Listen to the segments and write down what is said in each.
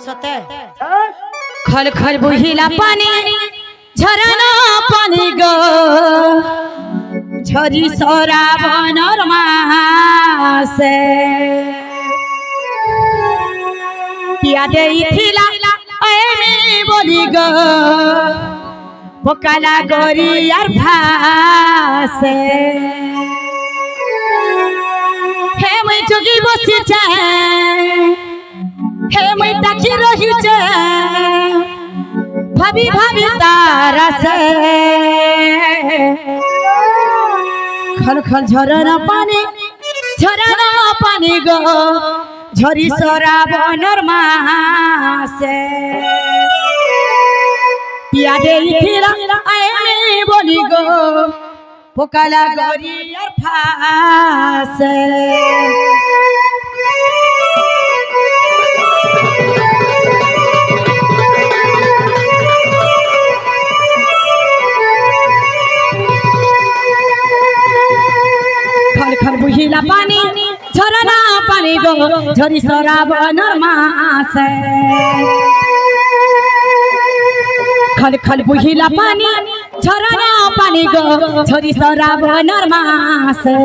सते खल खल बुहिला पानी झरना पानी गो झरी सोरा बनर मासे पिया देई थिला एमी बोली गो बोकाला गोरी यार भासे हे मैं जोगी बसी चाहे हे मैं ताकी रही चाहे भाभी भाभी तारा से खल खल झरना पानी गो झरी सोरा बनर मासे पिया देई थिला एमी बोली गो पोकाला गोरी यार फासे खल खल बुहिला पानी झरना पानी गो झरी सोरा बनर मासे खल खल बुहिला पानी झरना पानी गो झरी सोरा बनर मासे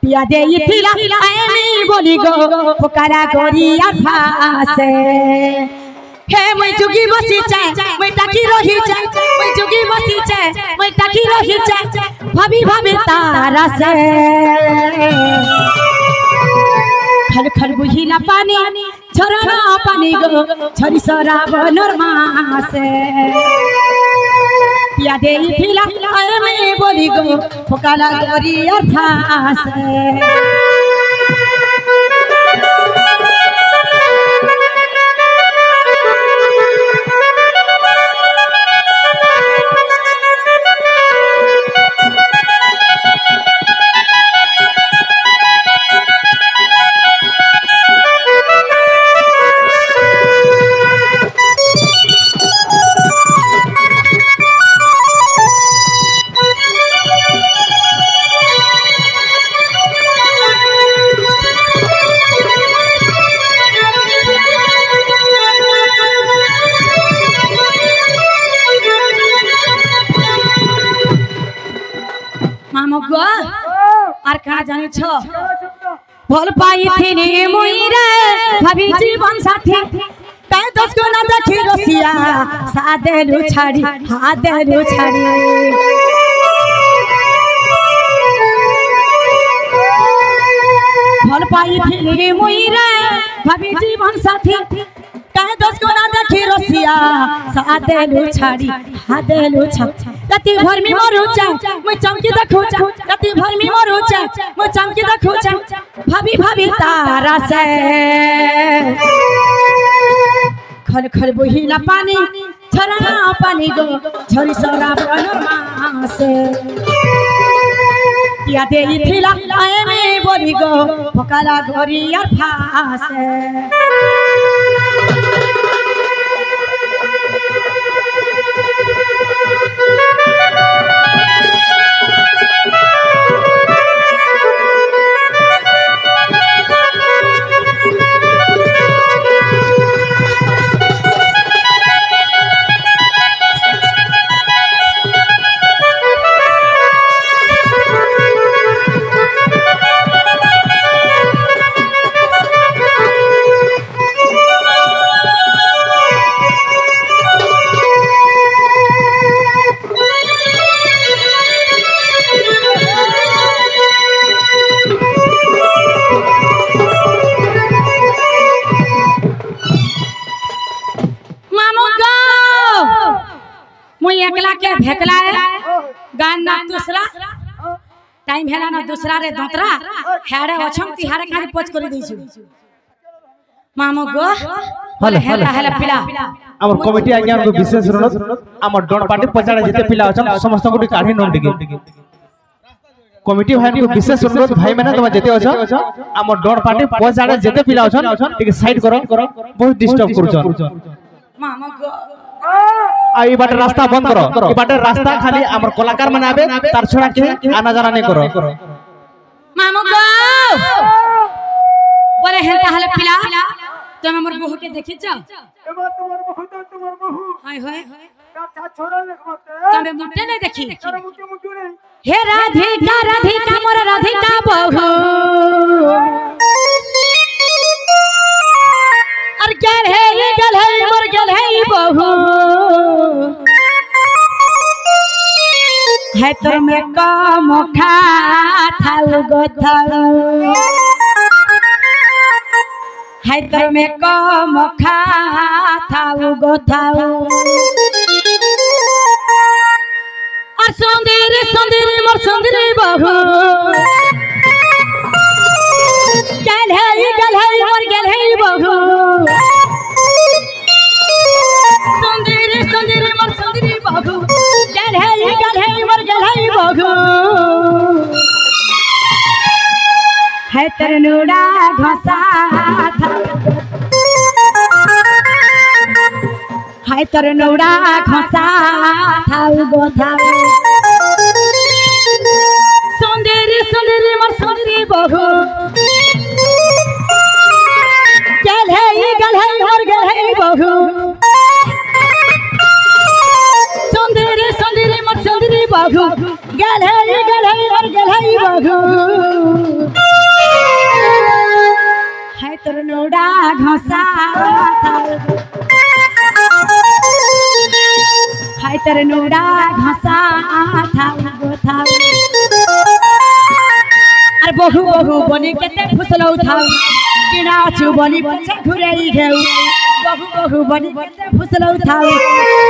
पिया देई थिला एमी बोली गो पोकाला गोरी यार फासे हे मैं जुगी बसी चाहे मैं ताकी रही चाहे मैं जुगी बसी चाहे मैं ताकी रही चाहे भाभी भाभी तारा से खल खल बुहिला पानी झरना पानी गो झरी सोरा बनर मासे पिया देई थिला एमी बोली गो पोकाला गोरी यार फासे আর কা জানিছ ভল পাইथिनी মুইরে ভাবি জীবন সাথী তাই দশ গুণা দেখি রসিয়া সাদেলু ছাড়ি হাদেলু ছাড়ি ভল পাইथिनी মুইরে ভাবি জীবন সাথী তাই দশ গুণা দেখি রসিয়া সাদেলু ছাড়ি হাদেলু ছাড়ি राती भर में मरू चा मैं चमकी देखू चा राती भर में मरू चा मैं चमकी देखू चा भाभी भाभी तारा से खल खल बुहिला पानी झरना पानी गो झरी सोरा बनर मासे पिया देई थिला एमी बोली गो पोकाला गोरी यार फासे भेकला है गान ना दूसरा टाइम हेला ना दूसरा रे दोतरा हेडे अछम तिहारे खाली पच करि दैछु मामो गो हले हेला हेला पिला हमर कमिटी आज्ञा को विशेष अनुरोध हमर डोन पार्टी पचाड़े जते पिला अछन समस्त को काढी नोन दिगे कमिटी भाई को विशेष अनुरोध भाई माने तुम जते अछ हमर डोन पार्टी पचाड़े जते पिला अछन टिके साइड करो बहुत डिस्टर्ब करूछन मामो गो आई बाटे रास्ता बंद करो ई बाटे रास्ता खाली हमर कलाकार माने आबे तार छोड़ा के आना जाना नहीं करो मामो गो बोले हेलता हले पिला तुम हमर बहू के देखि छ एमा तुम्हार बहु हाय हाय का छोरा लेख मत तबे मुटे नहीं देखी तारा मुके नहीं हे राधिका राधिका मोर राधिका बहू और गल है मोर गल है बहू है तोर में कम खा थाउ गो थाउ है तोर में कम खा थाउ गो थाउ और सुंदर सुंदर मोर सुंदर बहू गल है मोर गल है बहू सुंदर सुंदर मोर सुंदर बहू गल है मोर गल है बहू है तरनुड़ा घसा है तरनुड़ा घसा थाउ गो थाउ सुंदर सुंदर मोर सुंदर बहू गल है मोर गल है बहू सुंदर सुंदर मोर सुंदर बहू गल है मोर गल है बहू है तरनुड़ा घसा है तरनुड़ा घसा थाउ गो थाउ আর বহু বহু বনি কেতে ফুসলৌ থাউ কিনা আছু বনি পছে ঘুরাই ঘেউ বহু বহু বনি কেতে ফুসলৌ থাউ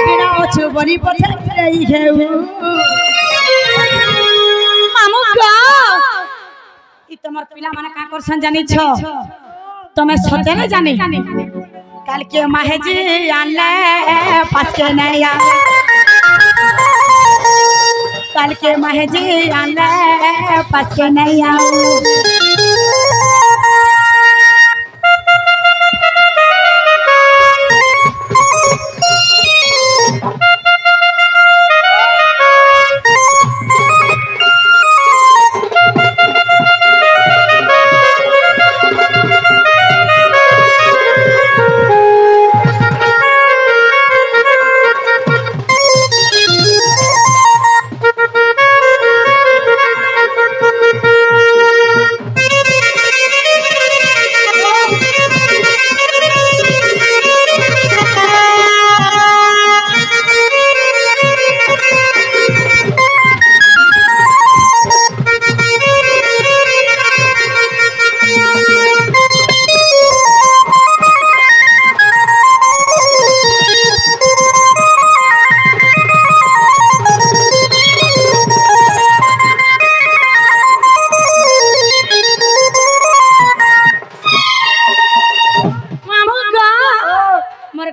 কিনা আছু বনি পছে ঘুরাই ঘেউ মামু গো ই তোমার পিলা মানে কা করছন জানি ছ তুমি সতে না জানি কাল কে মাহেজি আনলে পাসকে নয়া कल के महजी आंले पस के नहीं आऊं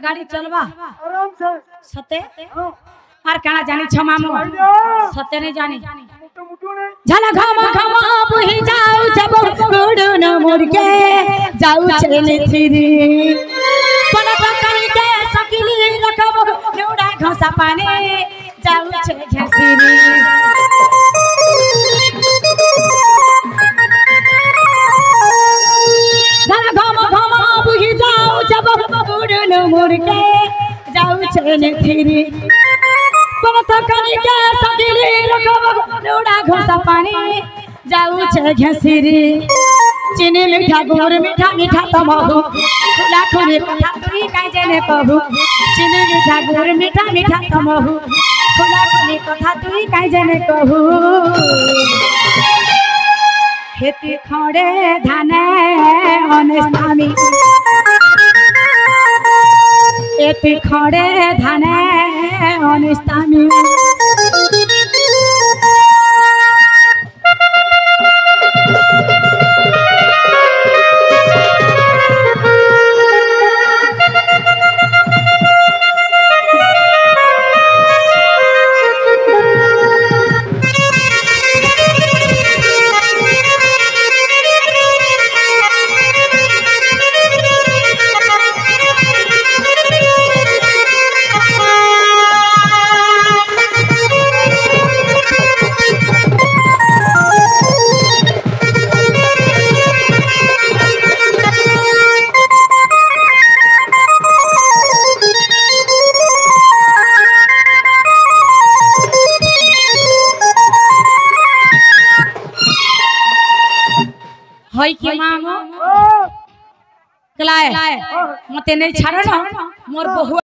गाड़ी चलवा आराम से सते और काना जानी छ मामू सते नहीं जानी मुटु नहीं झला घमा घमा बुही जाऊ जब गुडु न मुड़के जाऊ चले थिरी पनत करी के सकिली रखब नेउडा घसा पानी जाऊ छे घसीरी झला घमा घमा बुही जाऊ जब गुडु न मुड़के जाऊ चले थिरी पनत करी के सकिली रखब नेउडा घसा पानी जाऊ छे घसीरी चीनी मीठा गुड़ मीठा मीठा तमहु खुला खुली कथा तुई काई जेने कहू चीनी मीठा गुड़ मीठा मीठा तमहु खुला खुली कथा तुई काई जेने कहू खेती खड़े धाने अनस्तामी एति खड़े धाने अनस्तामी হই কি মামো ओ ক্লায় মতে নেই ছাড়ো না মোর বহু